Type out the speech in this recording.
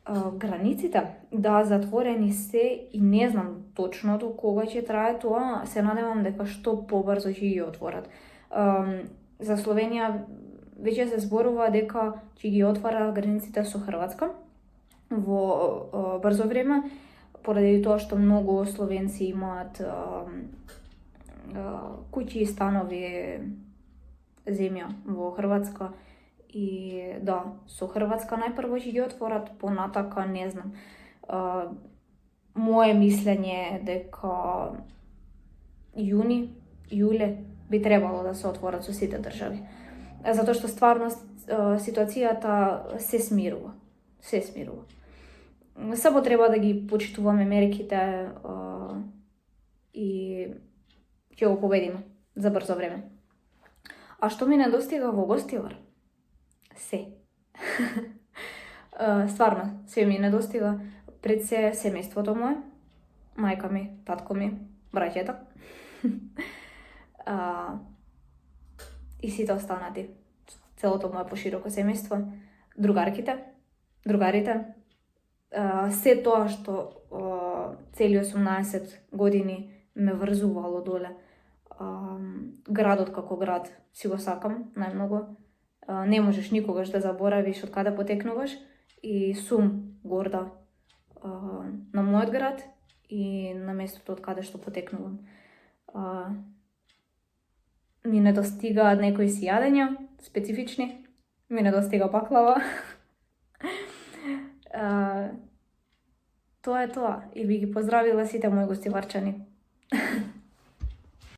Границите, да, затворени се и не знам точно до кога ќе трае тоа, се надевам дека што побрзо ќе ги отворат. За Словенија веќе се зборува дека ќе ги отвара границите со Хрватска во брзо време, поради тоа што многу словенци имаат куќи, станови, земја во Хрватска. И да, со Хрватска најпрво ќе ги отворат, понатака не знам. Моje мислење е дека јуни, јуле би требало да се отворат со сите држави. Затоа што стварно ситуацијата се смирува. Се смирува. Само треба да ги почитуваме мерките и ќе го победиме за брзо време. А што ми недостига во Гостивар? Се. Стварно, се ми недостига. Пред се семејството мое, мајка ми, татко ми, браќата. И сите останати. Целото мое пошироко семејство. Другарите. Се тоа што цели 18 години ме врзувало доле. Градот како град си го сакам најмногу. Не можеш никогаш да заборавиш од каде потекнуваш и сум горда на мојот град и на местото од каде што потекнувам. Ми недостигаат некои си јадења специфични, ми недостига баклава. Тоа е тоа и би ги поздравила сите мои гостиварчани.